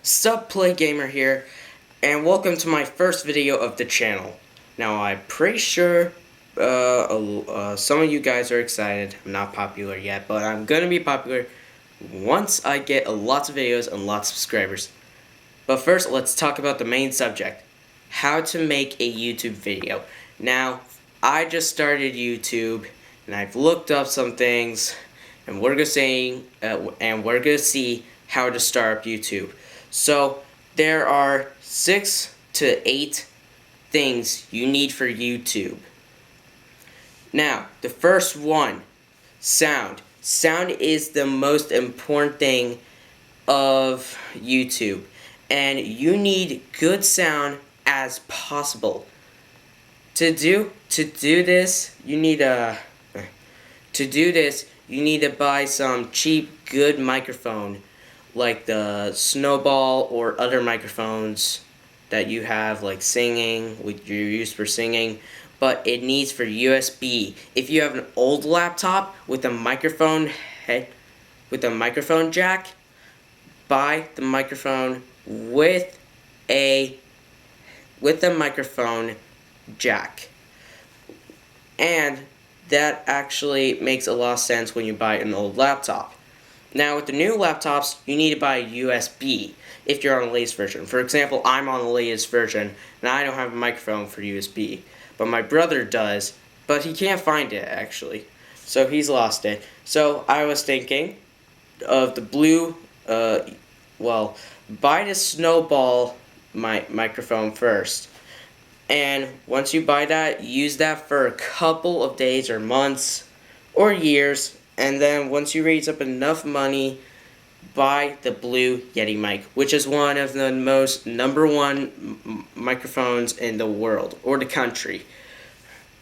Sup, Play Gamer here, and welcome to my first video of the channel. Now, I'm pretty sure some of you guys are excited. I'm not popular yet, but I'm gonna be popular once I get lots of videos and lots of subscribers. But first, let's talk about the main subject: how to make a YouTube video. Now, I just started YouTube, and I've looked up some things, and we're gonna see how to start up YouTube. So there are 6 to 8 things you need for YouTube. Now, the first one, sound. Sound is the most important thing of YouTube, and you need good sound as possible. To do this, you need to buy some cheap, good microphone, like the Snowball or other microphones that you have, like singing, which you use for singing, but it needs for USB. If you have an old laptop with a microphone jack, buy the microphone with a microphone jack. And that actually makes a lot of sense when you buy an old laptop. Now, with the new laptops, you need to buy a USB if you're on the latest version. For example, I'm on the latest version, and I don't have a microphone for USB. But my brother does, but he can't find it, actually. So he's lost it. So I was thinking of the blue, buy the Snowball microphone first. And once you buy that, use that for a couple of days or months or years. And then once you raise up enough money, buy the Blue Yeti mic, which is one of the most #1 microphones in the world, or the country.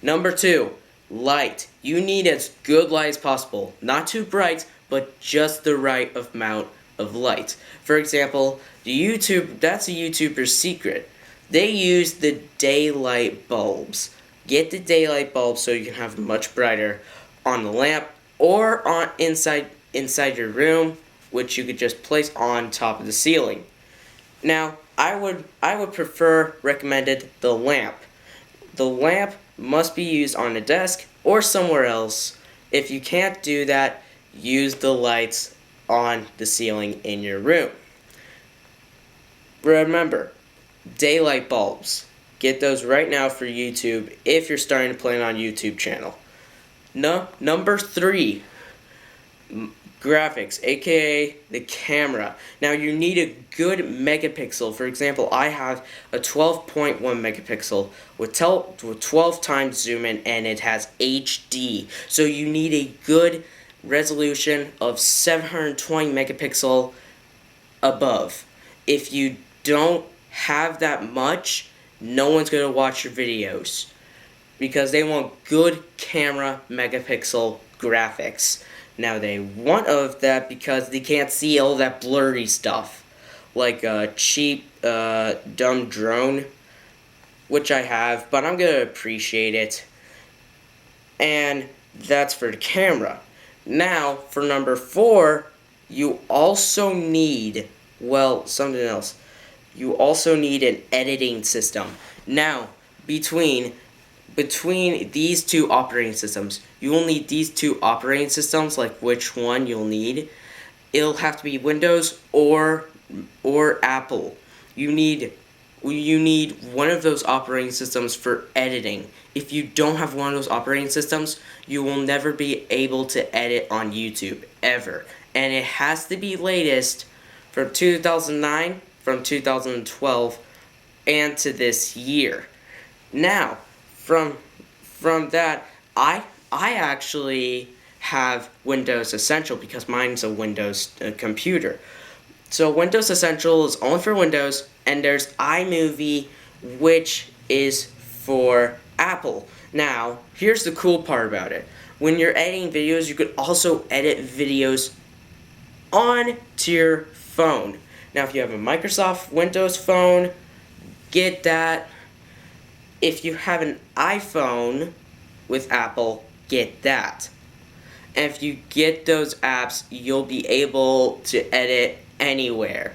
Number 2, light. You need as good light as possible. Not too bright, but just the right amount of light. For example, that's a YouTuber's secret. They use the daylight bulbs. Get the daylight bulbs so you can have much brighter on the lamp, or on inside your room, which you could just place on top of the ceiling. Now, I would recommended the lamp. The lamp must be used on a desk or somewhere else. If you can't do that, use the lights on the ceiling in your room. Remember, daylight bulbs. Get those right now for YouTube if you're starting to plan on YouTube channel. Number 3, graphics, aka the camera. Now, you need a good megapixel. For example, I have a 12.1 megapixel with 12 times zoom in, and it has HD. So you need a good resolution of 720 megapixel above. If you don't have that much, no one's going to watch your videos, because they want good camera megapixel graphics. Now, they want of that because they can't see all that blurry stuff, like a cheap, dumb drone, which I have, but I'm going to appreciate it. And that's for the camera. Now, for number 4, you also need, something else. You also need an editing system. Now, between these two operating systems, you will need these two operating systems. Like, which one you'll need? It'll have to be Windows or Apple. You need one of those operating systems for editing. If you don't have one of those operating systems, you will never be able to edit on YouTube, ever. And it has to be latest from 2009, from 2012, and to this year. Now, from that, I actually have Windows Essential because mine's a Windows computer. So Windows Essential is only for Windows, and there's iMovie, which is for Apple. Now, here's the cool part about it. When you're editing videos, you could also edit videos onto your phone. Now, if you have a Microsoft Windows phone, get that. If you have an iPhone with Apple, get that. And if you get those apps, you'll be able to edit anywhere.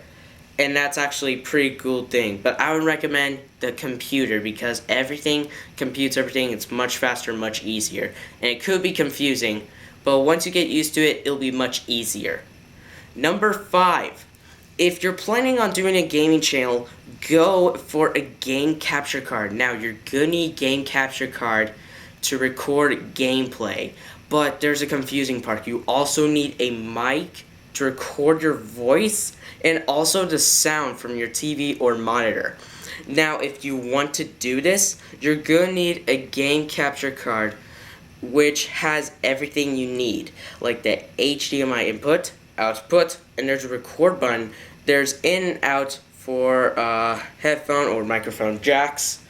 and that's actually a pretty cool thing. But I would recommend the computer because everything computes everything. It's much faster, much easier, and it could be confusing, but once you get used to it, it'll be much easier. Number 5. If you're planning on doing a gaming channel, go for a game capture card. Now, you're gonna need game capture card to record gameplay, but there's a confusing part. You also need a mic to record your voice and also the sound from your TV or monitor. Now, if you want to do this, you're gonna need a game capture card which has everything you need, like the HDMI input, output, and there's a record button. There's in and out for headphone or microphone jacks.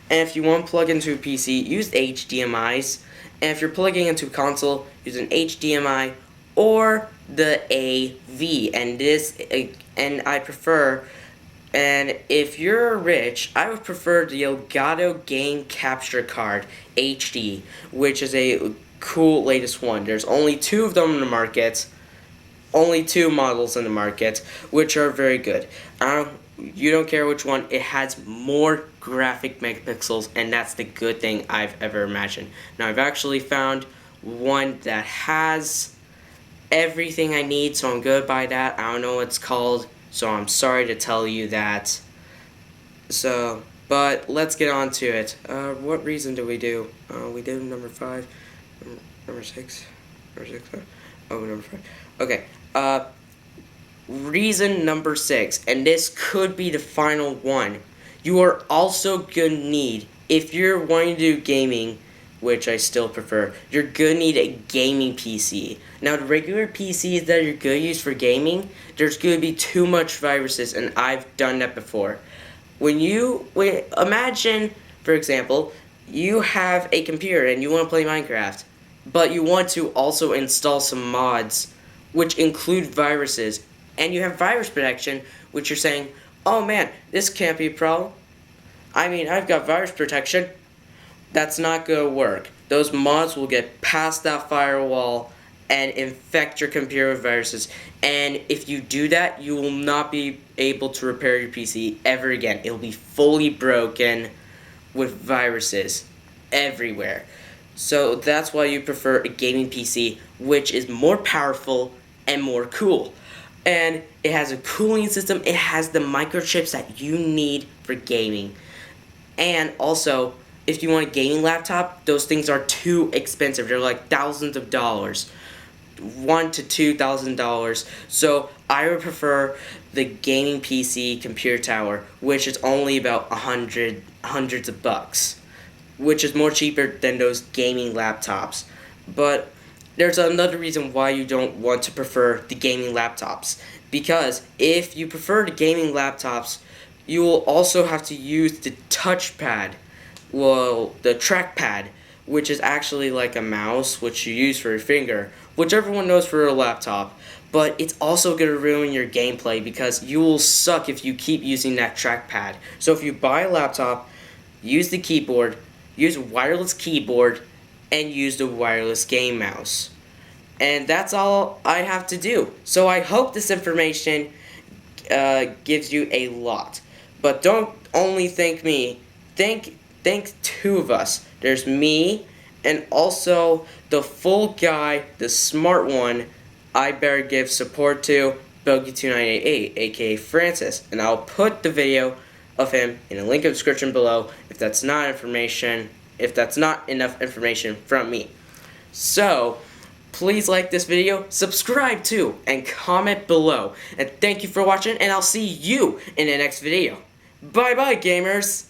And if you want to plug into a PC, use HDMIs. And if you're plugging into a console, use an HDMI or the AV. And I prefer, and if you're rich, I would prefer the Elgato Game Capture Card HD, which is a cool latest one. There's only 2 of them in the market. Only 2 models in the market, which are very good. You don't care which one, it has more graphic megapixels, and that's the good thing I've ever imagined. Now, I've actually found one that has everything I need, so I'm gonna buy that. I don't know what it's called, so I'm sorry to tell you that. So, but let's get on to it. What reason do we do? We did number 5, number 6, number 5. Okay, reason number 6, and this could be the final one. You are also gonna need, if you're wanting to do gaming, which I still prefer, you're gonna need a gaming PC. Now, the regular PCs that you're gonna use for gaming, there's gonna be too much viruses, and I've done that before. Imagine, for example, you have a computer and you want to play Minecraft, but you want to also install some mods which include viruses, and you have virus protection, which you're saying, oh man, this can't be a problem. I mean, I've got virus protection. That's not gonna work. Those mods will get past that firewall and infect your computer with viruses, and if you do that, you will not be able to repair your PC ever again. It'll be fully broken with viruses everywhere. So that's why you prefer a gaming PC, which is more powerful and more cool. And it has a cooling system, it has the microchips that you need for gaming. And also, if you want a gaming laptop, those things are too expensive. They're like thousands of dollars. $1,000 to $2,000. So I would prefer the gaming PC computer tower, which is only about hundreds of bucks, which is more cheaper than those gaming laptops. But there's another reason why you don't want to prefer the gaming laptops, because if you prefer the gaming laptops, you will also have to use the touchpad, the trackpad, which is actually like a mouse which you use for your finger, which everyone knows for a laptop. But it's also going to ruin your gameplay because you will suck if you keep using that trackpad. So if you buy a laptop, use the keyboard, use a wireless keyboard, and use the wireless game mouse. And that's all I have to do. So I hope this information gives you a lot. But don't only thank me. Thank 2 of us. There's me and also the full guy, the smart one, I better give support to, Bogey2988, aka Francis. And I'll put the video of him in a link in the description below if that's not enough information from me. So, please like this video, subscribe too, and comment below. And thank you for watching, and I'll see you in the next video. Bye bye, gamers!